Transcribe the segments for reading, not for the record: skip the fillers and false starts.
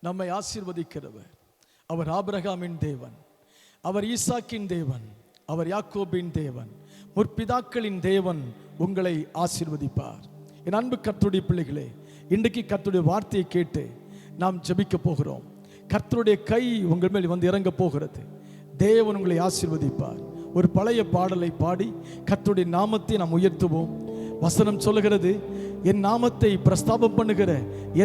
நம்மை ஆசீர்வதிக்கிறவர். அவர் ஆபிரகாமின் தேவன், அவர் ஈசாக்கின் தேவன், அவர் யாக்கோபின் தேவன், முற்பிதாக்களின் தேவன் உங்களை ஆசீர்வதிப்பார். என் அன்பு கர்த்தருடைய பிள்ளைகளே, இன்றைக்கு கர்த்தருடைய வார்த்தையை கேட்டு நாம் ஜெபிக்க போகிறோம். கர்த்தருடைய கை உங்கள் மேல் வந்து இறங்க போகிறது. தேவன் உங்களை ஆசீர்வதிப்பார். ஒரு பழைய பாடலை பாடி கர்த்தருடைய நாமத்தை நாம் உயர்த்துவோம். வசனம் சொல்லுகிறது, என் நாமத்தை பிரஸ்தாபம் பண்ணுகிற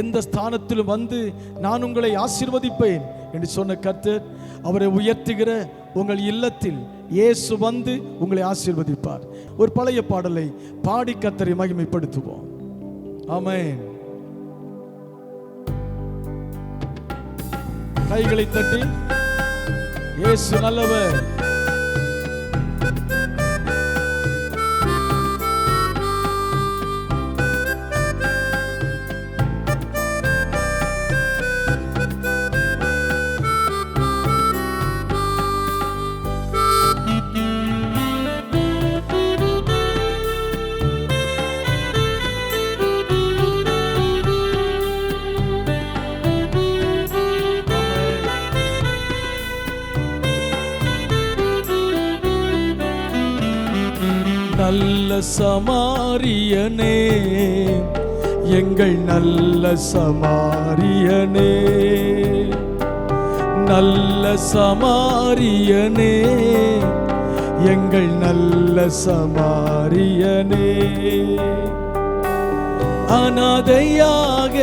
எந்த ஸ்தானத்திலும் வந்து நான் உங்களை ஆசீர்வதிப்பேன் என்று சொன்ன கர்த்தர், அவரை உயர்த்துகிற உங்கள் இல்லத்தில் இயேசு வந்து உங்களை ஆசீர்வதிப்பார். ஒரு பழைய பாடலை பாடி கர்த்தரை மகிமைப்படுத்துவோம். ஆமென். கைகளை தட்டி இயேசு நல்லவர். நல்ல சமாரியனே, எங்கள் நல்ல சமாரியனே, நல்ல சமாரியனே, எங்கள் நல்ல சமாரியனே, அனாதையாக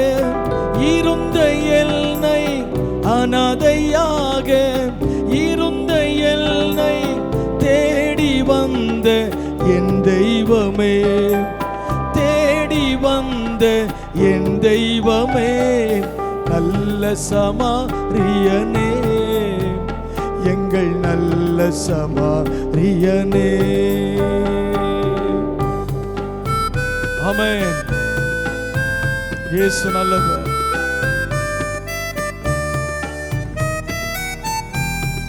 இருந்த என்னை, அனாதையாக இருந்த என்னை தேடி வந்த என் தெய்வமே, தேடி வந்த என் தெய்வமே, நல்ல சமாரியனே, எங்கள் நல்ல சமாரியனே. ஆமென். இயேசு நல்லவர்.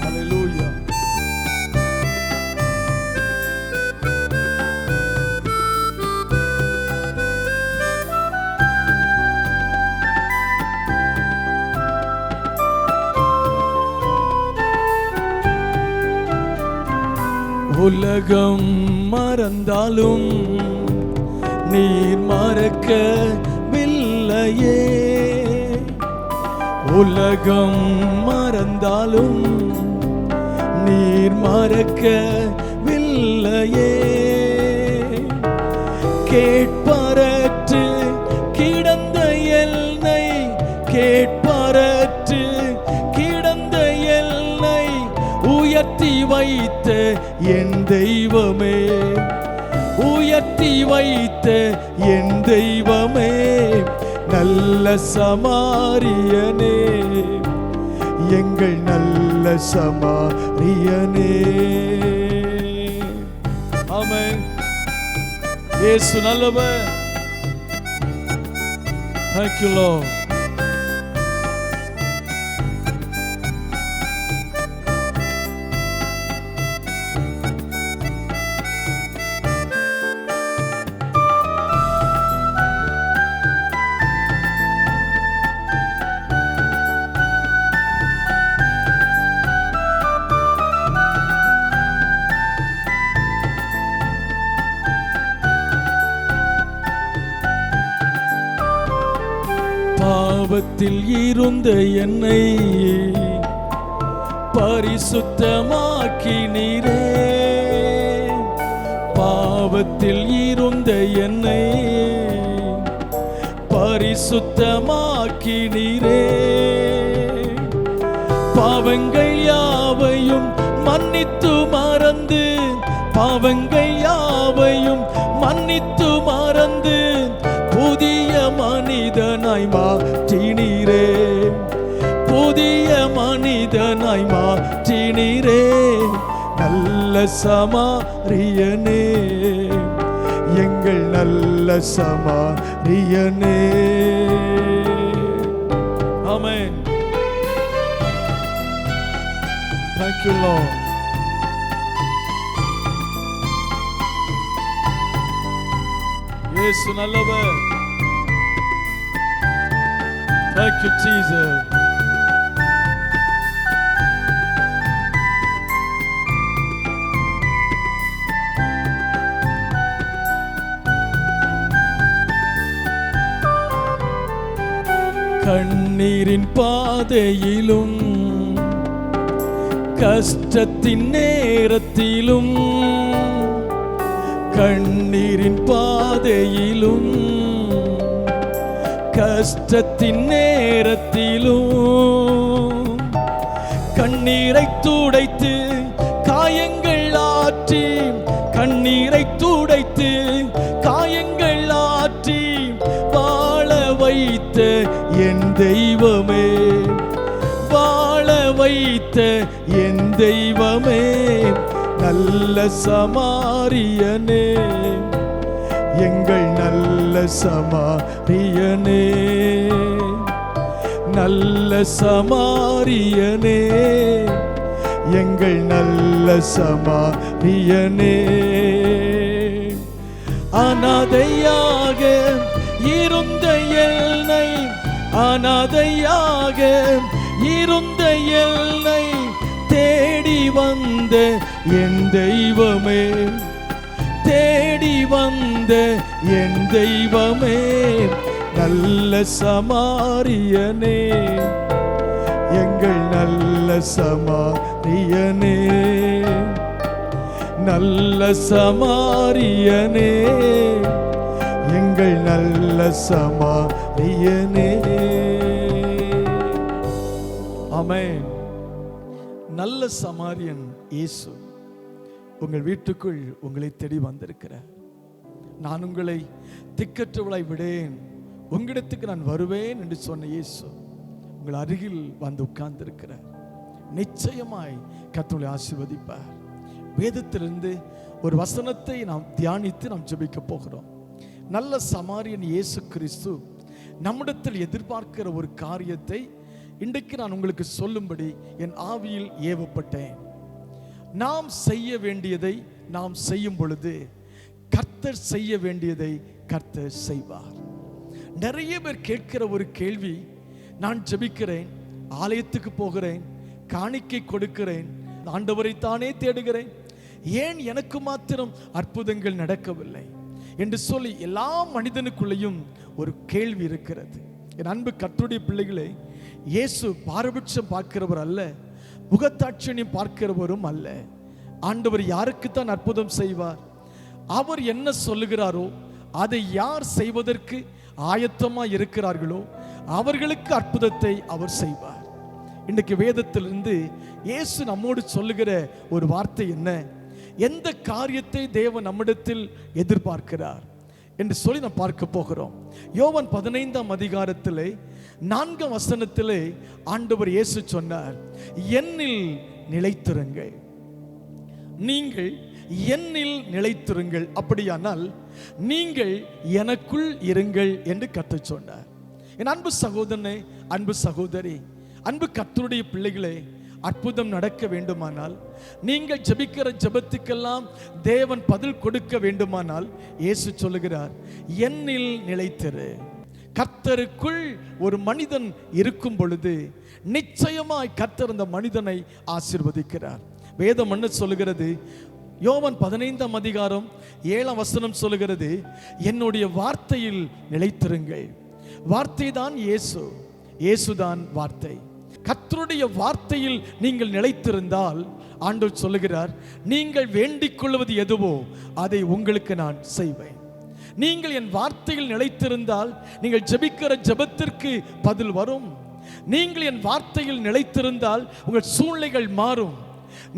ஹல்லேலூயா. உலகம் மறந்தாலும் நீர் மறக்கவில்லையே, உலகம் மறந்தாலும் நீர் மறக்கவில்லையே, கேட்பரற்று கிடந்த என்னை, கேட்பரற்று கிடந்த என்னை உயர்த்தி வைத்த என் தெய்வமே, உயர்த்தி வைத்த என் தெய்வமே, நல்ல சமாரியனே, எங்கள் நல்ல சமாரியனே. ஆமென். இயேசு நல்லவர். Thank you Lord. பாவத்தில் இருந்த என்னை பரிசுத்தமாக்கினீரே, பாவத்தில் இருந்த என்னை பரிசுத்தமாக்கினீரே, பாவங்கள் யாவையும் மன்னித்து மறந்து, பாவங்கள் யாவையும் மன்னித்து மறந்து புதிய மனிதனாய் மாற்றினீரே, புதிய மனிதனாய் மாற்றினீரே, நல்ல சமாரியனே, எங்கள் நல்ல சமாரியனே. ஆமென். Thank you Lord. இயேசு நல்லவர். Thank you Jesus. கண்ணீரின் பாதையிலும் கஷ்டத்தின் நேரத்திலும், கண்ணீரின் பாதையிலும் கஷ்டத்தின் நேரத்திலும் கண்ணீரை துடைத்து காயங்கள் ஆற்றி, கண்ணீரை துடைத்து காயங்கள் ஆற்றி வாழ வைத்த என் தெய்வமே, வாழ வைத்த என் தெய்வமே, நல்ல சமாரியனே, எங்கள் நல்ல சமாரியனே, நல்ல சமாரியனே, எங்கள் நல்ல சமாரியனே. அனாதையாக இருந்த என்னை, அனாதையாக இருந்த என்னை தேடி வந்த என் தெய்வமே, தேடி வந்த என் தெய்வமே, நல்ல சமாரியனே, எங்கள் நல்ல சமாரியனே, நல்ல சமாரியனே, எங்கள் நல்ல சமாரியனே. ஆமென். நல்ல சமாரியன் இயேசு உங்கள் வீட்டுக்குள் உங்களை தேடி வந்திருக்கிறார். நான் உங்களை திக்கற்றவளாய் விடேன், உங்களிடத்துக்கு நான் வருவேன் என்று சொன்ன இயேசு உங்கள் அருகில் வந்து உட்கார்ந்திருக்கிறார். நிச்சயமாய் கர்த்தரை ஆசீர்வதிப்பார். வேதத்திலிருந்து ஒரு வசனத்தை நாம் தியானித்து நாம் ஜெபிக்க போகிறோம். நல்ல சமாரியன் இயேசு கிறிஸ்து நம்மிடத்தில் எதிர்பார்க்கிற ஒரு காரியத்தை இன்றைக்கு நான் உங்களுக்கு சொல்லும்படி என் ஆவியில் ஏவப்பட்டேன். நாம் செய்ய வேண்டியதை நாம் செய்யும் பொழுது கர்த்தர் செய்ய வேண்டியதை கர்த்தர் செய்வார். நிறைய பேர் கேட்கிற ஒரு கேள்வி, நான் ஜெபிக்கிறேன், ஆலயத்துக்கு போகிறேன், காணிக்கை கொடுக்கிறேன், ஆண்டவரை தானே தேடுகிறேன், ஏன் எனக்கு மாத்திரம் அற்புதங்கள் நடக்கவில்லை என்று சொல்லி எல்லா மனிதனுக்குள்ளேயும் ஒரு கேள்வி இருக்கிறது. என் அன்பு கர்த்தருடைய பிள்ளைகளே, இயேசு பாரபட்சம் பார்க்கிறவர் அல்ல, முகத்தாட்சியம் பார்க்கிறவரும் அல்ல. ஆண்டவர் யாருக்குத்தான் அற்புதம் செய்வார்? அவர் என்ன சொல்லுகிறாரோ அதை யார் செய்வதற்கு ஆயத்தமாக இருக்கிறார்களோ அவர்களுக்கு அற்புதத்தை அவர் செய்வார். இன்றைக்கு வேதத்திலிருந்து இயேசு நம்மோடு சொல்லுகிற ஒரு வார்த்தை என்ன? எந்த காரியத்தை தேவன் நம்மிடத்தில் எதிர்பார்க்கிறார் என்று சொல்லி நாம் பார்க்க போகிறோம். யோவான் 15ஆம் அதிகாரத்திலே 4ஆம் வசனத்திலே ஆண்டவர் இயேசு சொன்னார், என்னில் நிலைத்திருங்கள், நீங்கள் என்னில் நிலைத்திருங்கள், அப்படியானால் நீங்கள் எனக்குள் இருங்கள் என்று கர்த்தர் சொன்னார். என் அன்பு சகோதரனே, அன்பு சகோதரி, அன்பு கர்த்தருடைய பிள்ளைகளே, அற்புதம் நடக்க வேண்டுமானால், நீங்கள் ஜெபிக்கிற ஜெபத்துக்கெல்லாம் தேவன் பதில் கொடுக்க வேண்டுமானால் இயேசு சொல்லுகிறார், என்னில் நிலைத்திரு. கர்த்தருக்குள் ஒரு மனிதன் இருக்கும் பொழுது நிச்சயமாய் கர்த்தர் அந்த மனிதனை ஆசீர்வதிக்கிறார். வேதம் என்ன சொல்லுகிறது? யோவான் 15ஆம் அதிகாரம் 7ஆம் வசனம் சொல்லுகிறது, என்னுடைய வார்த்தையில் நிலைத்திருங்கள். வார்த்தை தான் இயேசு, இயேசுதான் வார்த்தை. கர்த்தருடைய வார்த்தையில் நீங்கள் நிலைத்திருந்தால் ஆண்டவர் சொல்லுகிறார், நீங்கள் வேண்டிக் கொள்வது எதுவோ அதை உங்களுக்கு நான் செய்வேன். நீங்கள் என் வார்த்தையில் நிலைத்திருந்தால் நீங்கள் ஜெபிக்கிற ஜெபத்திற்கு பதில் வரும். நீங்கள் என் வார்த்தையில் நிலைத்திருந்தால் உங்கள் சூழ்நிலைகள் மாறும்.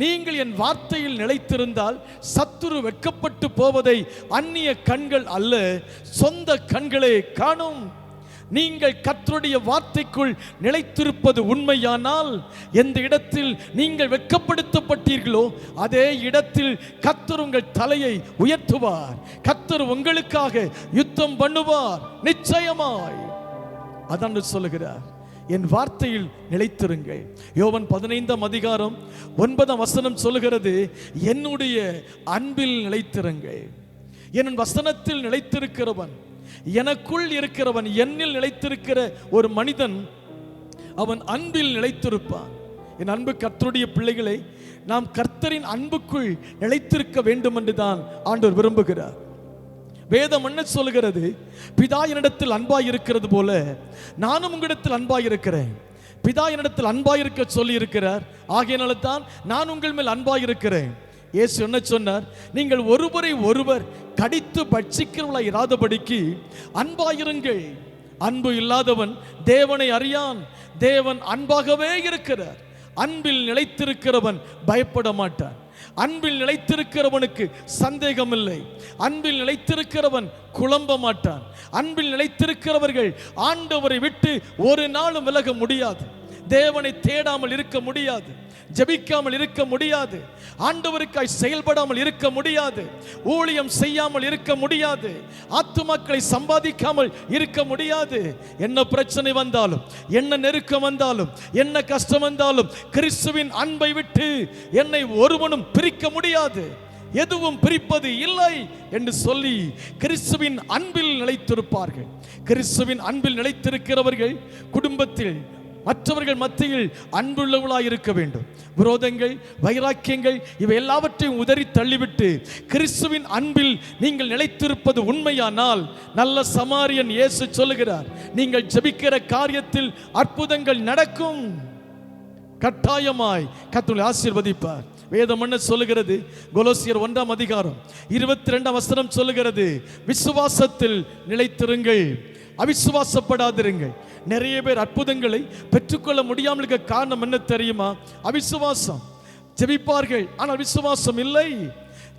நீங்கள் என் வார்த்தையில் நிலைத்திருந்தால் சத்துரு வெட்கப்பட்டு போவதை அந்நிய கண்கள் அல்ல, சொந்த கண்களே காணும். நீங்கள் கர்த்தருடைய வார்த்தைக்குள் நிலைத்திருப்பது உண்மையானால், எந்த இடத்தில் நீங்கள் வெட்கப்படுத்தப்பட்டீர்களோ அதே இடத்தில் கர்த்தர் உங்கள் தலையை உயர்த்துவார். கர்த்தர் உங்களுக்காக யுத்தம் பண்ணுவார் நிச்சயமாய். அதான் சொல்லுகிறார், என் வார்த்தையில் நிலைத்திருங்கள். யோவான் 15ஆம் அதிகாரம் 9ஆம் வசனம் சொல்லுகிறது, என்னுடைய அன்பில் நிலைத்திருங்கள். என் வசனத்தில் நிலைத்திருக்கிறவன், எனக்குள் இருக்கிறவன், என்னில் நிலைத்திருக்கிற ஒரு மனிதன் அவன் அன்பில் நிலைத்திருப்பான். என் அன்பு கர்த்தருடைய பிள்ளைகளை, நாம் கர்த்தரின் அன்புக்குள் நிலைத்திருக்க வேண்டும் என்றுதான் ஆண்டவர் விரும்புகிறார். வேதம் என்ன சொல்கிறது? பிதா என்னிடத்தில் அன்பாய் இருக்கிறது போல நானும் உங்களிடத்தில் அன்பாய் இருக்கிறேன். பிதா என்னிடத்தில் அன்பாய் இருக்க சொல்லி இருக்கிறார், ஆகையினால தான் நான் உங்கள் மேல் அன்பாய் இருக்கிறேன். இயேசு என்ன சொன்னார்? நீங்கள் ஒருவரை ஒருவர் கடித்து பட்சிக்கிறவளா இராதபடிக்கு அன்பாயிருங்கள். அன்பு இல்லாதவன் தேவனை அறியான். தேவன் அன்பாகவே இருக்கிறார். அன்பில் நிலைத்திருக்கிறவன் பயப்பட மாட்டான். அன்பில் நிலைத்திருக்கிறவனுக்கு சந்தேகம் இல்லை. அன்பில் நிலைத்திருக்கிறவன் குழம்ப மாட்டான். அன்பில் நிலைத்திருக்கிறவர்கள் ஆண்டவரை விட்டு ஒரு நாளும் விலக முடியாது. தேவனை தேடாமல் இருக்க முடியாது. ஜெபிக்காமல் இருக்க முடியாது. ஆண்டவருக்காய் செயல்படாமல் இருக்க முடியாது. ஊழியம் செய்யாமல் இருக்க முடியாது. ஆத்துமாக்களை சம்பாதிக்காமல் இருக்க முடியாது. என்ன பிரச்சனை வந்தாலும், என்ன நெருக்கம் வந்தாலும், என்ன கஷ்டம் வந்தாலும் கிறிஸ்துவின் அன்பை விட்டு என்னை ஒருவனும் பிரிக்க முடியாது. எதுவும் பிரிப்பது இல்லை என்று சொல்லி கிறிஸ்துவின் அன்பில் நிலைத்திருப்பார்கள். கிறிஸ்துவின் அன்பில் நிலைத்திருக்கிறவர்கள் குடும்பத்தில் மற்றவர்கள் மத்தியில் அன்புள்ளவர்களாய் இருக்க வேண்டும். விரோதங்கள், வைராக்கியங்கள் இவை எல்லாவற்றையும் உதறி தள்ளிவிட்டு கிறிஸ்துவின் அன்பில் நீங்கள் நிலைத்திருப்பது உண்மையானால், நல்ல சமாரியன் இயேசு சொல்லுகிறார், நீங்கள் ஜெபிக்கிற காரியத்தில் அற்புதங்கள் நடக்கும். கட்டாயமாய் கர்த்தர் ஆசீர்வதிப்பார். வேதம் என்ன சொல்லுகிறது? கொலோசியர் 1ஆம் அதிகாரம் 22ஆம் வசனம் சொல்லுகிறது, விசுவாசத்தில் நிலைத்திருங்கள், அவிசுவாசப்படாதிருங்கள். நிறைய பேர் அற்புதங்களை பெற்றுக்கொள்ள முடியாமல் இருக்க காரணம் என்ன தெரியுமா? அவிசுவாசம். ஜெபிப்பார்கள், ஆனால் விசுவாசம் இல்லை.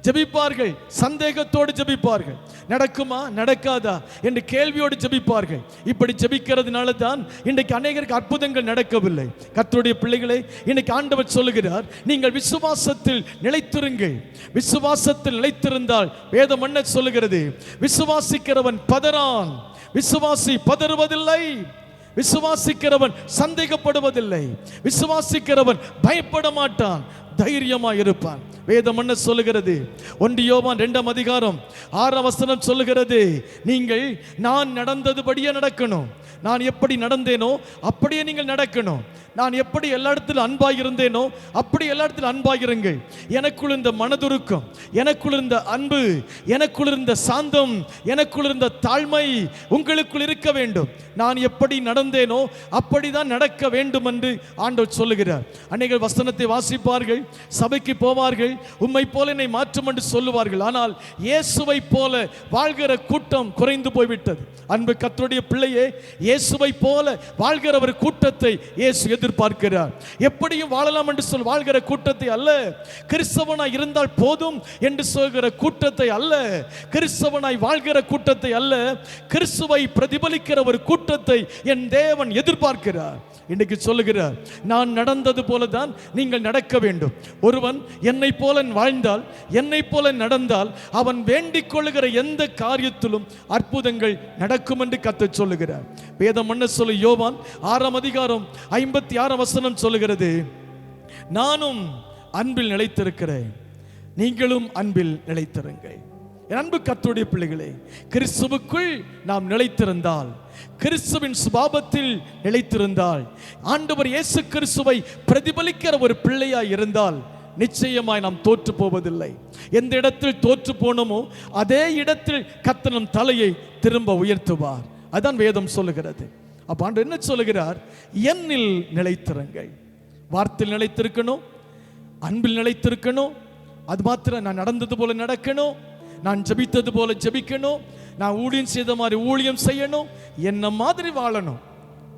ஜெபிப்பார்கள், சந்தேகத்தோடு ஜெபிப்பார்கள். நடக்குமா நடக்காதா என்று கேள்வியோடு ஜெபிப்பார்கள். இப்படி ஜெபிக்கிறதுனால தான் இன்றைக்கு அநேகருக்கு அற்புதங்கள் நடக்கவில்லை. கர்த்தருடைய பிள்ளைகளே, இன்னைக்கு ஆண்டவர் சொல்லுகிறார், நீங்கள் விசுவாசத்தில் நிலைத்திருங்கள். விசுவாசத்தில் நிலைத்திருந்தால் வேதம் என்ன சொல்லுகிறது? விசுவாசிக்கிறவன் பதறான். விசுவாசி பதறுவதில்லை. விசுவாசிக்கிறவன் சந்தேகப்படுவதில்லை. விசுவாசிக்கிறவன் பயப்பட மாட்டான், தைரியமாய் இருப்பான். வேதம் என்ன சொல்லுகிறது? 1 யோவான் 2ஆம் அதிகாரம் 6ஆம் வசனம் சொல்லுகிறது, நீங்கள் நான் நடந்ததுபடியே நடக்கணும். நான் எப்படி நடந்தேனோ அப்படியே நீங்கள் நடக்கணும். நான் எப்படி எல்லா இடத்திலும் அன்பாய் இருந்தேனோ அப்படி எல்லா இடத்திலும் அன்பாய் இருங்கள். எனக்குள் இருந்த மனதுருக்கம், எனக்குள் இருந்த அன்பு, எனக்குள் இருந்த சாந்தம், எனக்குள் இருந்த தாழ்மை உங்களுக்குள் இருக்க வேண்டும். நான் எப்படி நடந்தேனோ அப்படிதான் நடக்க வேண்டும் என்று ஆண்டவர் சொல்லுகிறார். அநேகர் வசனத்தை வாசிப்பார்கள், சபைக்கு போவார்கள், உம்மை போல என்னை மாற்றும் என்று சொல்லுவார்கள். ஆனால் இயேசுவை போல வாழ்கிற கூட்டம் குறைந்து போய்விட்டது. அன்பு கர்த்தருடைய பிள்ளையே, இயேசுவை போல வாழ்கிற ஒரு கூட்டத்தை இயேசு எதிர்பார்க்கிறார். எப்படியும் வாழலாம் என்று சொல் வாழ்கிற கூட்டத்தை அல்ல, கிறிஸ்தவனாய் இருந்தால் போதும் என்று சொல்கிற கூட்டத்தை அல்ல, கிறிஸ்தவனாய் வாழ்கிற கூட்டத்தை அல்ல, கிறிஸ்துவை பிரதிபலிக்கிற ஒரு கூட்டத்தை என் தேவன் எதிர்பார்க்கிறார். இன்றைக்கு சொல்லுகிறார், நான் நடந்தது போல தான் நீங்கள் நடக்க வேண்டும். ஒருவன் என்னை போல வாழ்ந்தால், என்னை போல நடந்தால், அவன் வேண்டிக் கொள்ளுகிற எந்த காரியத்திலும் அற்புதங்கள் நடக்கும் என்று கர்த்தர் சொல்லுகிறார். வேதம் என்ன சொல்லு? யோவான் 6ஆம் அதிகாரம் 56ஆம் வசனம் சொல்லுகிறது, நானும் அன்பில் நிலைத்திருக்கிறேன், நீங்களும் அன்பில் நிலைத்திருங்கள். என் அன்பு கர்த்தருடைய பிள்ளைகளே, கிறிஸ்துவுக்குள் நாம் நிலைத்திருந்தால், கிறிஸ்துவின் சுபாவத்தில் நிலைத்திருந்தால், ஆண்டவர் இயேசு கிறிஸ்துவை பிரதிபலிக்கிற ஒரு பிள்ளையாய் இருந்தால் நிச்சயமாய் நாம் தோற்று போவதில்லை. எந்த இடத்தில் தோற்று போனோமோ அதே இடத்தில் கர்த்தர் நம் தலையை திரும்ப உயர்த்துவார். அதான் வேதம் சொல்லுகிறது. அப்ப ஆண்டவர் என்ன சொல்லுகிறார்? என்னில் நிலைத்திருங்கள். வார்த்தையில் நிலைத்திருக்கணும், அன்பில் நிலைத்திருக்கணும். அது மாத்திரம் நான் நடந்தது போல நடக்கணும், நான் ஜெபித்தது போல ஜெபிக்கணும், நான் ஊழியம் செய்த மாதிரி ஊழியம் செய்யணும், என்ன மாதிரி வாழணும்.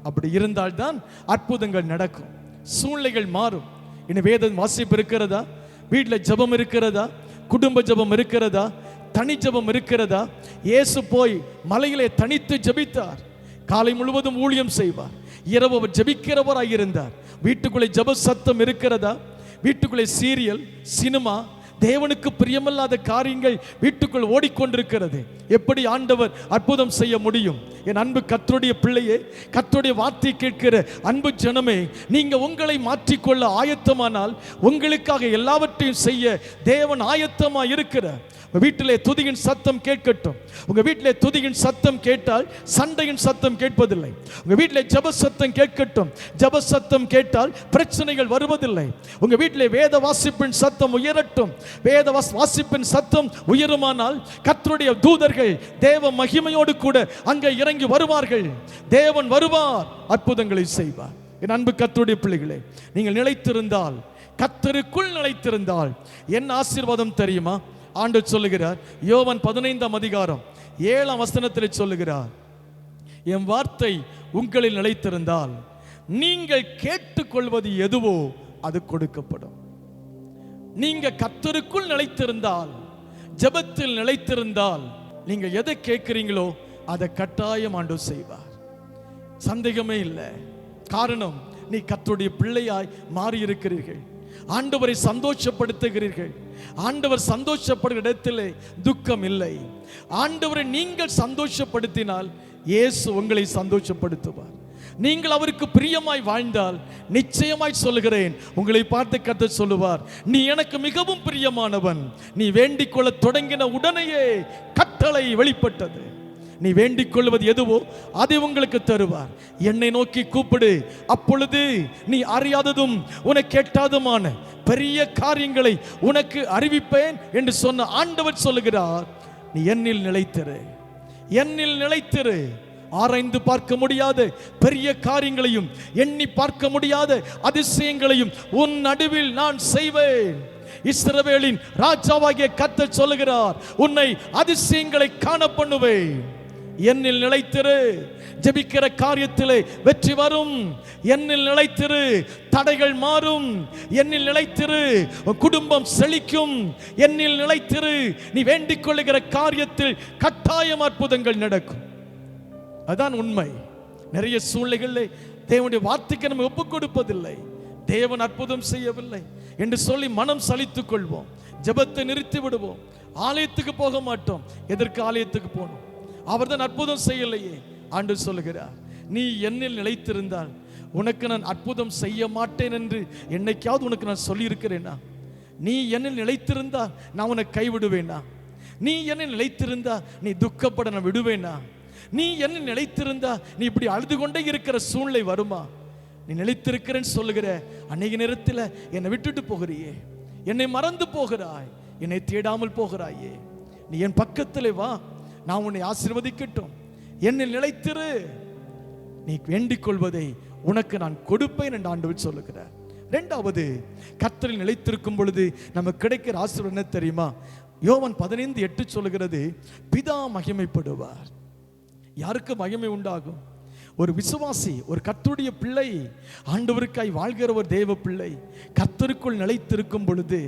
அப்படி இருந்தால்தான் அற்புதங்கள் நடக்கும், சூழ்நிலைகள் மாறும். இன்னும் வேதம் வாசிப்பு இருக்கிறதா? வீட்டில் ஜெபம் இருக்கிறதா? குடும்ப ஜெபம் இருக்கிறதா? தனி ஜெபம் இருக்கிறதா? இயேசு போய் மலையிலே தனித்து ஜெபித்தார். காலை முழுவதும் ஊழியம் செய்வார், இரவு அவர் ஜெபிக்கிறவராய் இருந்தார். வீட்டுக்குள்ளே ஜெப சத்தம் இருக்கிறதா? வீட்டுக்குள்ளே சீரியல், சினிமா, தேவனுக்கு பிரியமில்லாத காரியங்கள் வீட்டுக்குள் ஓடிக்கொண்டிருக்கிறது. எப்படி ஆண்டவர் அற்புதம் செய்ய முடியும்? என் அன்பு கர்த்தருடைய பிள்ளையே, கர்த்தருடைய வார்த்தை கேட்கிற அன்பு ஜனமே, நீங்க உங்களை மாற்றிக்கொள்ள ஆயத்தமானால் உங்களுக்காக எல்லாவற்றையும் செய்ய தேவன் ஆயத்தமா இருக்கிறார். வீட்டிலே துதியின் சத்தம் கேட்கட்டும். உங்க வீட்டிலே துதியின் சத்தம் கேட்டால் சண்டையின் சத்தம் கேட்பதில்லை. உங்க வீட்டிலே ஜெப சத்தம் கேட்கட்டும். ஜெப சத்தம் கேட்டால் பிரச்சனைகள் வருவதில்லை. உங்க வீட்டிலே வேத வாசிப்பின் சத்தம் உயரட்டும். வேத வாசிப்பின் சத்தம் உயருமானால் கர்த்தருடைய தூதர்கள் தேவ மகிமையோடு கூட அங்கே இறங்கி வருவார்கள். தேவன் வருவார், அற்புதங்களை செய்வார். என் அன்பு கர்த்தருடைய பிள்ளைகளே, நீங்கள் நிலைத்திருந்தால், கர்த்தருக்குள் நிலைத்திருந்தால் என்ன ஆசீர்வாதம் தெரியுமா? ஆண்டவர் சொல்லுகிறார், யோவான் 15ஆம் அதிகாரம் 7ஆம் வசனத்தில் சொல்லுகிறார், என் வார்த்தை உங்களில் நிலைத்திருந்தால் நீங்கள் கேட்டுக்கொள்வது எதுவோ அது கொடுக்கப்படும். நீங்க கர்த்தருக்குள் நிலைத்திருந்தால், ஜெபத்தில் நிலைத்திருந்தால், நீங்க எதை கேட்கிறீங்களோ அதை கட்டாயம் ஆண்டவர் செய்வார். சந்தேகமே இல்லை. காரணம், நீ கர்த்தருடைய பிள்ளையாய் மாறி இருக்கிறீர்கள். ஆண்டவரை சந்தோஷப்படுத்துகிறீர்கள். ஆண்டவர் சந்தோஷப்படுகிற இடத்திலே துக்கம் இல்லை. ஆண்டவரை நீங்கள் சந்தோஷப்படுத்தினால் இயேசு உங்களை சந்தோஷப்படுத்துவார். நீங்கள் அவருக்கு பிரியமாய் வாழ்ந்தால் நிச்சயமாய் சொல்லுகிறேன், உங்களை பார்த்து கர்த்தர் சொல்லுவார், நீ எனக்கு மிகவும் பிரியமானவன். நீ வேண்டிக் கொள்ள தொடங்கின உடனேயே கட்டளை வெளிப்பட்டது. நீ வேண்டிக் கொள்வது எதுவோ அதை உங்களுக்கு தருவார். என்னை நோக்கி கூப்பிடு, அப்பொழுது நீ அறியாததும் உனக்கு கேட்டாதுமான பெரிய காரியங்களை உனக்கு அறிவிப்பேன் என்று சொன்ன ஆண்டவர் சொல்லுகிறார், நீ என்னில் நிலைத்திரு, என்னில் நிலைத்திரு. ஆராய்ந்து பார்க்க முடியாத பெரிய காரியங்களையும் எண்ணி பார்க்க முடியாத அதிசயங்களையும் உன் நடுவில் நான் செய்வேன். இஸ்ரவேலின் ராஜாவாகிய கர்த்தர் சொல்லுகிறார், உன்னை அதிசயங்களை காண பண்ணுவேன். என்னில் நிலைத்திரு. ஜெபிக்கிற காரியத்திலே வெற்றி வரும். என்னில் நிலைத்திரு, தடைகள் மாறும். என்னில் நிலைத்திரு, குடும்பம் செழிக்கும். என்னில் நிலைத்திரு, நீ வேண்டிக் கொள்ளுகிற காரியத்தில் கட்டாயம் அற்புதங்கள் நடக்கும். அதான் உண்மை. நிறைய சூழ்நிலைகளில் தேவனுடைய வார்த்தைக்கு நம்ம ஒப்புக் கொடுப்பதில்லை. தேவன் அற்புதம் செய்யவில்லை என்று சொல்லி மனம் சலித்துக் கொள்வோம். ஜெபத்தை நிறுத்தி விடுவோம். ஆலயத்துக்கு போக மாட்டோம். எதற்கு ஆலயத்துக்கு போகணும்? அவர்தான் அற்புதம் செய்யலையே. ஆண்டவர் சொல்லுகிறார், நீ என்னில் நிலைத்திருந்தால் உனக்கு நான் அற்புதம் செய்ய மாட்டேன் என்று என்னைக்காவது உனக்கு நான் சொல்லி இருக்கிறேனா? நீ என்னில் நிலைத்திருந்தா நான் உனக்கு கைவிடுவேனா? நீ என்னில் நிலைத்திருந்தா நீ துக்கப்பட நான் விடுவேனா? நீ என்னில் நிலைத்திருந்தா நீ இப்படி அழுது கொண்டே இருக்கிற சூழ்நிலை வருமா? நீ நிலைத்திருக்கிறேன்னு சொல்லுகிற அநேக நேரத்தில் என்னை விட்டுட்டு போகிறியே, என்னை மறந்து போகிறாய், என்னை தேடாமல் போகிறாயே. நீ என் பக்கத்தில் வா, நான் உன்னை ஆசீர்வதிக்கட்டும். என்னில் நிலைத்திரு, நீ வேண்டிக் கொள்வதை உனக்கு நான் கொடுப்பேன் என்று ஆண்டவர் சொல்லுகிறார். இரண்டாவது, கர்த்தரில் நிலைத்திருக்கும் பொழுது நமக்கு கிடைக்கிற ஆசீர்வாதம் என்ன தெரியுமா? யோவான் 15:8 சொல்லுகிறது, பிதா மகிமைப்படுவார். யாருக்கு மகிமை உண்டாகும்? ஒரு விசுவாசி, ஒரு கர்த்தருடைய பிள்ளை, ஆண்டவருக்காய் வாழ்கிற ஒரு தேவ பிள்ளை கர்த்தருக்குள் நிலைத்திருக்கும் பொழுது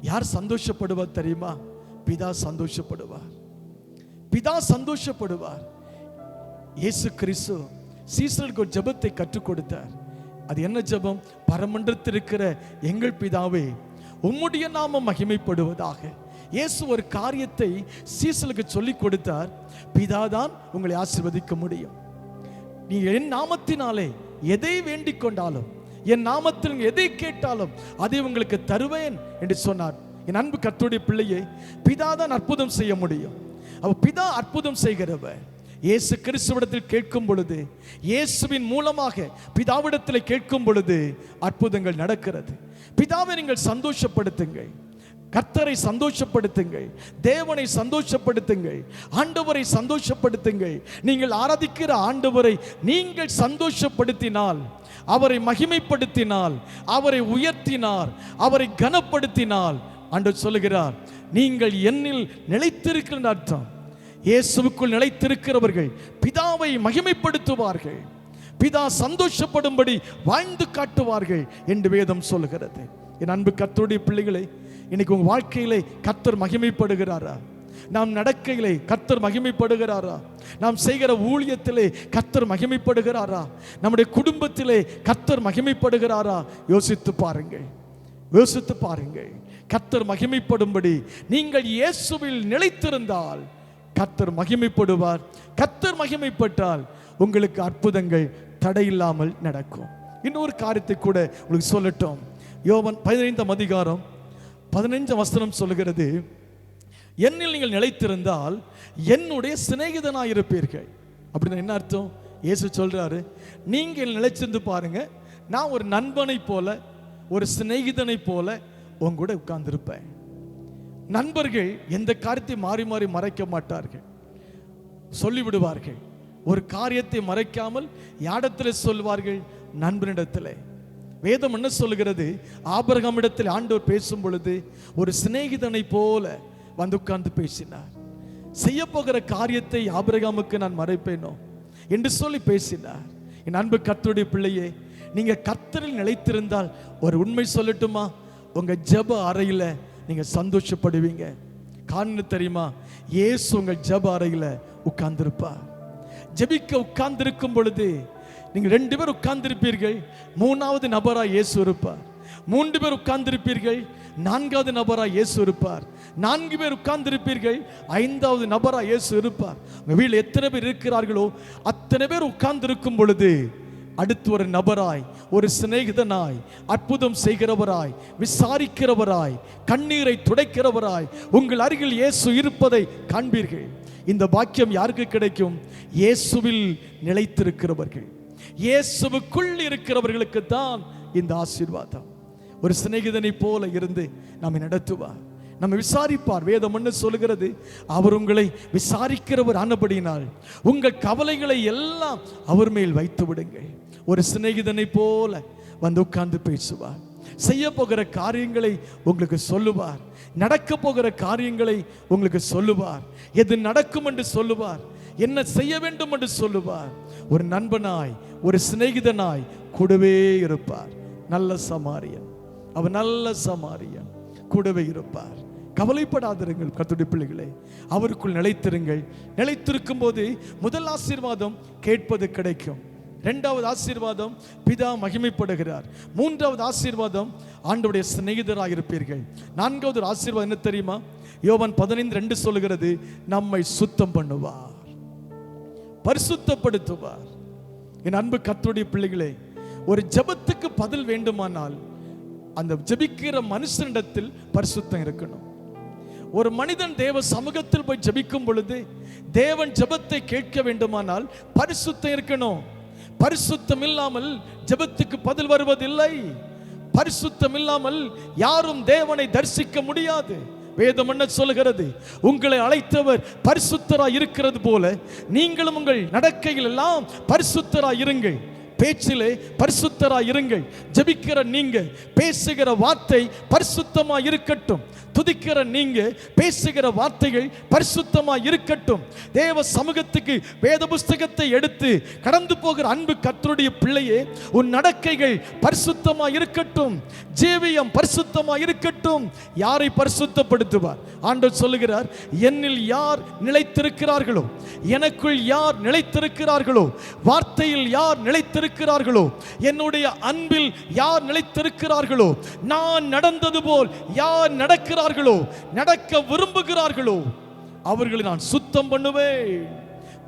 யார் சந்தோஷப்படுவார் தெரியுமா? பிதா சந்தோஷப்படுவார். பிதா சந்தோஷப்படுவார். இயேசு கிறிஸ்து சீசருக்கு ஒரு ஜெபத்தை கற்றுக் கொடுத்தார். அது என்ன ஜெபம்? பரமண்டலத்தில் இருக்கிற எங்கள் பிதாவே, உம்முடைய நாமம் மகிமைப்படுவதாக. இயேசு ஒரு காரியத்தை சீசலுக்கு சொல்லிக் கொடுத்தார். பிதாதான் உங்களை ஆசீர்வதிக்க முடியும். நீ என் நாமத்தினாலே எதை வேண்டிக் கொண்டாலும், என் நாமத்தில் எதை கேட்டாலும் அதை உங்களுக்கு தருவேன் என்று சொன்னார். என் அன்பு கர்த்தருடைய பிள்ளையை, பிதாதான் அற்புதம் செய்ய முடியும். அவர் பிதா அற்புதம் செய்கிறவர். இயேசு கிறிஸ்துவிடத்தில் கேட்கும் பொழுது, இயேசுவின் மூலமாக பிதாவிடத்தில் கேட்கும் பொழுது அற்புதங்கள் நடக்கிறது. பிதாவை நீங்கள் சந்தோஷப்படுத்துங்கள், கர்த்தரை சந்தோஷப்படுத்துங்கள், தேவனை சந்தோஷப்படுத்துங்கள், ஆண்டவரை சந்தோஷப்படுத்துங்கள். நீங்கள் ஆராதிக்கிற ஆண்டவரை நீங்கள் சந்தோஷப்படுத்தினால், அவரை மகிமைப்படுத்தினால், அவரை உயர்த்தினார், அவரை கனப்படுத்தினால், ஆண்டவர் சொல்லுகிறார், நீங்கள் என்னில் நிலைத்திருக்கிற அர்த்தம். இயேசுவுக்குள் நிலைத்திருக்கிறவர்கள் பிதாவை மகிமைப்படுத்துவார்கள், பிதா சந்தோஷப்படும்படி வாழ்ந்து காட்டுவார்கள் என்று வேதம் சொல்லுகிறது. என் அன்பு கர்த்தருடைய பிள்ளைகளை, இன்னைக்கு உங்க வாழ்க்கையிலே கர்த்தர் மகிமைப்படுகிறாரா? நாம் நடக்கையிலே கர்த்தர் மகிமைப்படுகிறாரா? நாம் செய்கிற ஊழியத்திலே கர்த்தர் மகிமைப்படுகிறாரா? நம்முடைய குடும்பத்திலே கர்த்தர் மகிமைப்படுகிறாரா? யோசித்து பாருங்கள், யோசித்து பாருங்கள். கர்த்தர் மகிமைப்படும்படி நீங்கள் இயேசுவில் நிலைத்திருந்தால் கர்த்தர் மகிமைப்படுவார். கர்த்தர் மகிமைப்பட்டால் உங்களுக்கு அற்புதங்கள் தடையில்லாமல் நடக்கும். இன்னொரு காரியத்தை கூட உங்களுக்கு சொல்லட்டும். யோவான் 15ஆம் அதிகாரம் 15ஆம் வசனம் சொல்லுகிறது, என்னில் நீங்கள் நிலைத்திருந்தால் என்னுடைய சிநேகிதனாய் இருப்பீர்கள். அப்படின்னு என்ன அர்த்தம்? இயேசு சொல்றாரு, நீங்கள் நிலைச்சிருந்து பாருங்க, நான் ஒரு நண்பனை போல, ஒரு சிநேகிதனை போல உங்க கூட உட்கார்ந்திருப்பேன். நண்பர்கள் எந்த காரியத்தை மாறி மாறி மறைக்க மாட்டார்கள், சொல்லிவிடுவார்கள். ஒரு காரியத்தை மறைக்காமல் யாரிடத்தில் சொல்வார்கள்? நண்பனிடத்தில். வேதம் என்ன சொல்கிறது? ஆபிரகாமிடத்தில் ஆண்டவர் பேசும் பொழுது ஒரு சிநேகிதனை போல வந்து உட்கார்ந்து பேசினார். செய்ய போகிற காரியத்தை ஆபிரகாமுக்கு நான் மறைப்பேனோ என்று சொல்லி பேசினார். என் அன்பு கர்த்தருடைய பிள்ளையே, நீங்க கர்த்தரில் நிலைத்திருந்தால் ஒரு உண்மை சொல்லட்டுமா? உங்க ஜெப அறையில நீங்க சந்தோஷப்படுவீங்க. காரணம் தெரியுமா? இயேசு உங்கள் ஜெப அறையில உட்கார்ந்திருப்பார். ஜெபிக்க உட்கார்ந்திருக்கும் பொழுது நீங்கள் 2 பேர் உட்கார்ந்திருப்பீர்கள், 3வது நபராய் இயேசு இருப்பார். 3 பேர் உட்கார்ந்திருப்பீர்கள், 4வது நபராய் இயேசு இருப்பார். 4 பேர் உட்கார்ந்திருப்பீர்கள், 5வது நபராய் இயேசு இருப்பார். உங்க வீட்டில் எத்தனை பேர் இருக்கிறார்களோ அத்தனை பேர் உட்கார்ந்திருக்கும் பொழுது அடுத்து ஒரு நபராய், ஒரு சிநேகிதனாய், அற்புதம் செய்கிறவராய், விசாரிக்கிறவராய், கண்ணீரை துடைக்கிறவராய் உங்கள் அருகில் இயேசு இருப்பதை காண்பீர்கள். இந்த பாக்கியம் யாருக்கு கிடைக்கும்? இயேசுவில் நிலைத்திருக்கிறவர்கள், இயேசுவுக்குள் இருக்கிறவர்களுக்கு தான் இந்த ஆசீர்வாதம். ஒரு சிநேகிதனை போல இருந்து நம்மை நடத்துவார், நம்ம விசாரிப்பார். வேதம் என்ன சொல்கிறது? அவர் உங்களை விசாரிக்கிறவர் ஆனபடியினால் உங்கள் கவலைகளை எல்லாம் அவர் மேல் வைத்து விடுங்கள். ஒரு சிநேகிதனை போல வந்து உட்கார்ந்து பேசுவார். செய்ய போகிற காரியங்களை உங்களுக்கு சொல்லுவார், நடக்க போகிற காரியங்களை உங்களுக்கு சொல்லுவார், எது நடக்கும் என்று சொல்லுவார், என்ன செய்ய வேண்டும் என்று சொல்லுவார். ஒரு நண்பனாய், ஒரு சிநேகிதனாய் கூடவே இருப்பார். நல்ல சமாரியன், அவர் நல்ல சமாரியன், கூடவே இருப்பார். கவலைப்படாதிருங்கள் கர்த்தருடைய பிள்ளைகளே, அவருக்குள் நிலைத்திருங்கள். நிலைத்திருக்கும் போது முதல் ஆசீர்வாதம் கேட்பது கிடைக்கும். 2வது ஆசீர்வாதம் பிதா மகிமைப்படுகிறார். 3வது ஆசீர்வாதம் ஆண்டவருடைய சிநேகிதராக இருப்பீர்கள். 4வது ஆசீர்வாதம் என்ன தெரியுமா? யோவான் 15:2 சொல்லுகிறது, நம்மை சுத்தம் பண்ணுவார், பரிசுத்தப்படுத்துவார். என் அன்பு கர்த்தருடைய பிள்ளைகளே, ஒரு ஜெபத்துக்கு பதில் வேண்டுமானால் அந்த ஜெபிக்கிற மனுஷனிடத்தில் பரிசுத்தம் இருக்கணும். ஒரு மனிதன் தேவ சமூகத்தில் போய் ஜெபிக்கும் பொழுது தேவன் ஜெபத்தை கேட்க வேண்டுமானால் பரிசுத்தம் இருக்கணும். பரிசுத்தம் இல்லாமல் ஜெபத்துக்கு பதில் வருவதில்லை. பரிசுத்தம் இல்லாமல் யாரும் தேவனை தரிசிக்க முடியாது. வேதம் என்ன சொல்கிறது? உங்களை அழைத்தவர் பரிசுத்தராய் இருக்கிறது போல நீங்களும் உங்கள் நடக்கையில் எல்லாம் பரிசுத்தராய் இருங்கள். பேச்சிலே பரிசுத்தராய் இருங்கள். ஜெபிக்கிற நீங்க பேசுகிற வார்த்தை பரிசுத்தமாய் இருக்கட்டும். துதிக்கிற நீங்க பேசுகிற வார்த்தைகள் பரிசுத்தமாய் இருக்கட்டும். தேவ சமூகத்துக்கு வேத புஸ்தகத்தை எடுத்து கடந்து போகிற அன்பு கர்த்தருடைய பிள்ளையே, உன் நடக்கைகள் பரிசுத்தமாய் இருக்கட்டும், ஜீவியம் பரிசுத்தமாய் இருக்கட்டும். யாரை பரிசுத்தப்படுத்துவார்? ஆண்டவர் சொல்லுகிறார், என்னில் யார் நிலைத்திருக்கிறார்களோ, எனக்குள் யார் நிலைத்திருக்கிறார்களோ, வார்த்தையில் யார் நிலைத்திருக்கிறார்களோ, என்னுடைய அன்பில் யார் நிலைத்திருக்கிறார்களோ, நான் நடந்தது போல் யார் நடக்கிறார்களோ, நடக்க விரும்புகிறார்களோ அவர்களை நான் சுத்தம் பண்ணுவேன்,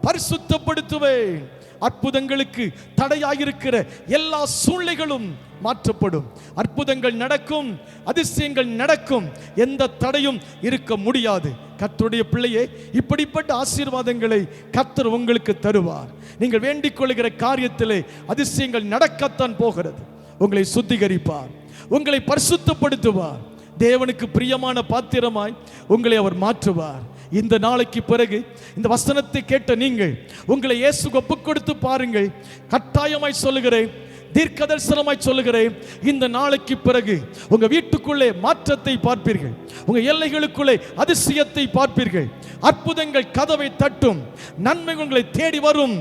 பரிசுத்தப்படுத்துவேன். அற்புதங்களுக்கு தடையாயிருக்கிற எல்லா சூழ்நிலைகளும் மாற்றப்படும். அற்புதங்கள் நடக்கும், அதிசயங்கள் நடக்கும், எந்த தடையும் இருக்க முடியாது. கர்த்தருடைய பிள்ளையே, இப்படிப்பட்ட ஆசீர்வாதங்களை கர்த்தர் உங்களுக்கு தருவார். நீங்கள் வேண்டிக் கொள்கிற காரியத்திலே அதிசயங்கள் நடக்கத்தான் போகிறது. உங்களை சுத்திகரிப்பார், உங்களை பரிசுத்தப்படுத்துவார், தேவனுக்கு பிரியமான பாத்திரமாய் உங்களை அவர் மாற்றுவார். இந்த நாளைக்கு பிறகு இந்த வசனத்தை கேட்ட நீங்கள் உங்களை இயேசுக்கு ஒப்புக் கொடுத்து பாருங்கள். கட்டாயமாய் சொல்லுகிறேன், தீர்க்கதரிசனமாய் சொல்லுகிறேன், இந்த நாளைக்கு பிறகு உங்க வீட்டுக்குள்ளே மாற்றத்தை பார்ப்பீர்கள், உங்க எல்லைகளுக்குள்ளே அதிசயத்தை பார்ப்பீர்கள். அற்புதங்கள் கதவை தட்டும், நன்மை உங்களை தேடி வரும்.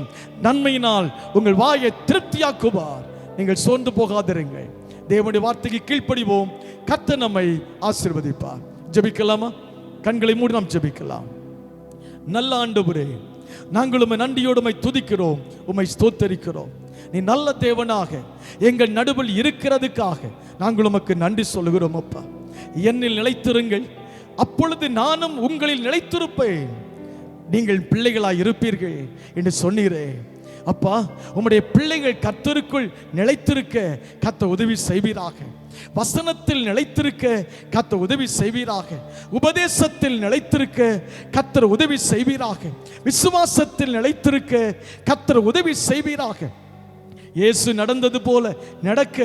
நன்மையினால் உங்கள் வாயை திருப்தியாக்குவார். நீங்கள் சோர்ந்து போகாதிருங்கள். தேவனுடைய வார்த்தைக்கு கீழ்ப்படிவோம். கர்த்தர் நம்மை ஆசீர்வதிப்பார். ஜெபிக்கலாமா? கண்களை மூடி நாம் ஜெபிக்கலாம். நல்ல ஆண்டவரே, நாங்கள் உம்மை நன்றியோடு உம்மை துதிக்கிறோம், உம்மை ஸ்தோத்தரிக்கிறோம். நீ நல்ல தேவனாக எங்கள் நடுவில் இருக்கிறதுக்காக நாங்கள் உமக்கு நன்றி சொல்லுகிறோம். அப்பா, என்னில் நிலைத்திருங்கள், அப்பொழுது நானும் உங்களில் நிலைத்திருப்பேன், நீங்கள் பிள்ளைகளாய் இருப்பீர்கள் என்று சொன்னீரே. அப்பா, உம்முடைய பிள்ளைகள் கர்த்தருக்குள் நிலைத்திருக்க கர்த்தர் உதவி செய்வீராக. வசனத்தில் நிலைத்திருக்க கர்த்தர் உதவி செய்வீராக. உபதேசத்தில் நிலைத்திருக்க கர்த்தர் உதவி செய்வீராக. விசுவாசத்தில் நிலைத்திருக்க கர்த்தர் உதவி செய்வீராக. இயேசு நடந்தது போல நடக்க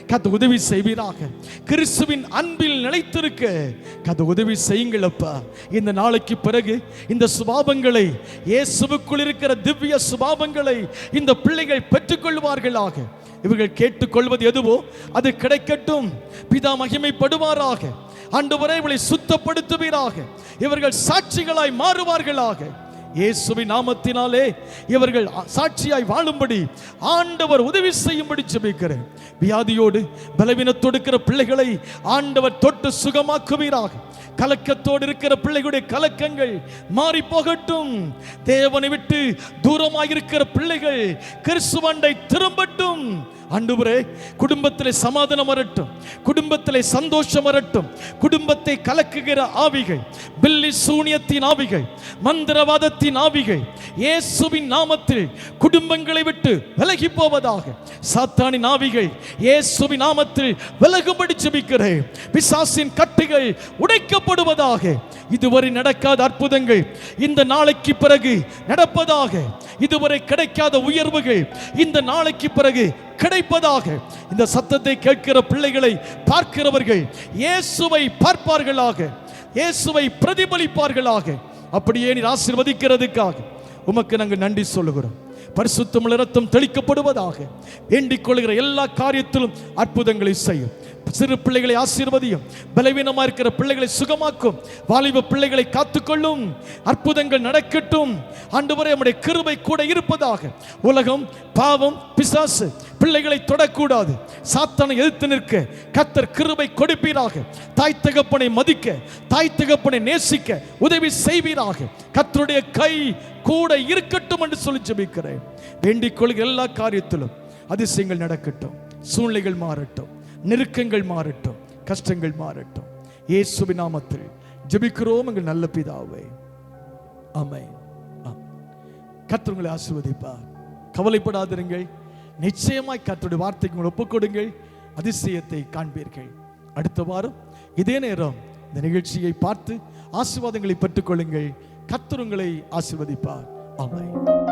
கர்த்தர் உதவி செய்வீராக. கிறிஸ்துவின் அன்பில் நிலைத்திருக்க கர்த்தர் உதவி செய்யுங்கள் அப்பா. இந்த நாளைக்கு பிறகு இந்த சுபாவங்களை, இயேசுவுக்குள் இருக்கிற திவ்ய சுபாவங்களை இந்த பிள்ளைகள் பெற்றுக்கொள்வார்களாக. இவர்கள் கேட்டுக்கொள்வது எதுவோ அது கிடைக்கட்டும். பிதா மகிமைப்படுவாராக. ஆண்டவரே, இவர்களை சுத்தப்படுத்துவீராக. இவர்கள் சாட்சிகளாய் மாறுவார்களாக. இயேசுவின் நாமத்தினாலே இவர்கள் சாட்சியாய் வாழும்படி ஆண்டவர் உதவி செய்யும்படி ஜெபிக்கிறேன். வியாதியோடு பலவீனத்தோடு இருக்கிற பிள்ளைகளை ஆண்டவர் தொட்டு சுகமாக்குவீராக. கலக்கத்தோடு இருக்கிற பிள்ளைகளுடைய கலக்கங்கள் மாறி போகட்டும். தேவனை விட்டு தூரமாயிருக்கிற பிள்ளைகள் கிறிஸ்துவண்டை திரும்பட்டும். ஆண்டவரே, குடும்பத்திலே சமாதானம் வரட்டும், குடும்பத்திலே சந்தோஷம் வரட்டும். குடும்பத்தை கலக்குகிற ஆவிகள், பில்லி சூனியத்தின் ஆவிகள், மந்திரவாதத்தின் ஆவிகள் இயேசுவின் நாமத்தில் குடும்பங்களை விட்டு விலகி போவதாக. சாத்தானின் ஆவிகள் இயேசுவின் நாமத்தில் விலகும்படி ஜெபிக்கிறேன். பிசாசின் கட்டுகள் உடைக்கப்படுவதாக. இதுவரை நடக்காத அற்புதங்கள் இந்த நாளைக்கு பிறகு நடப்பதாக. இதுவரை கிடைக்காத உயர்வுகள் இந்த நாளைக்கு பிறகு கிடைப்பதாக. இந்த சத்தத்தை கேட்கிற பிள்ளைகளை பார்க்கிறவர்கள் இயேசுவை பார்ப்பார்களாக, இயேசுவை பிரதிபலிப்பார்களாக. அப்படியே நீர் ஆசீர்வதிக்கிறதுக்காக உமக்கு நாங்கள் நன்றி சொல்லுகிறோம். பரிசுத்தமுள்ள இரத்தம் தெளிக்கப்படுவதாக. வேண்டிக் கொள்கிற எல்லா காரியத்திலும் அற்புதங்களை செய்யும். சிறு பிள்ளைகளை ஆசீர்வதியும். பலவீனமாக இருக்கிற பிள்ளைகளை சுகமாக்கும். வாலிப பிள்ளைகளை காத்துக்கொள்ளும். அற்புதங்கள் நடக்கட்டும். ஆண்டவரே, நம்முடைய கிருபை கூட இருப்பதாக. உலகம், பாவம், பிசாசு பிள்ளைகளை தொடக்கூடாது. சாத்தானை எதிர்த்து நிற்க கர்த்தர் கிருபை கொடுப்பீராக. தாய் தகப்பனை மதிக்க, தாய் தகப்பனை நேசிக்க உதவி செய்வீராக. கர்த்தருடைய கை கூட இருக்கட்டும் என்று சொல்லி ஜெபிக்கிறேன். வேண்டிக் கொள்கிற எல்லா காரியத்திலும் அதிசயங்கள் நடக்கட்டும். சூழ்நிலைகள் மாறட்டும், நெருக்கங்கள் மாறட்டும், கஷ்டங்கள் மாறட்டும். இயேசுவின் நாமத்தில் ஜெபிக்கிறோம் எங்கள் நல்ல பிதாவே, ஆமென். கர்த்தர் உங்களை ஆசீர்வதிப்பார். கவலைப்படாதிருங்கள். நிச்சயமாய் கர்த்தருடைய வார்த்தைக்கு உங்களை ஒப்புக்கொடுங்கள். அதிசயத்தை காண்பீர்கள். அடுத்த வாரம் இதே நேரம் இந்த நிகழ்ச்சியை பார்த்து ஆசீர்வாதங்களை பெற்றுக்கொள்ளுங்கள். கர்த்தர் உங்களை ஆசீர்வதிப்பார். ஆமென்.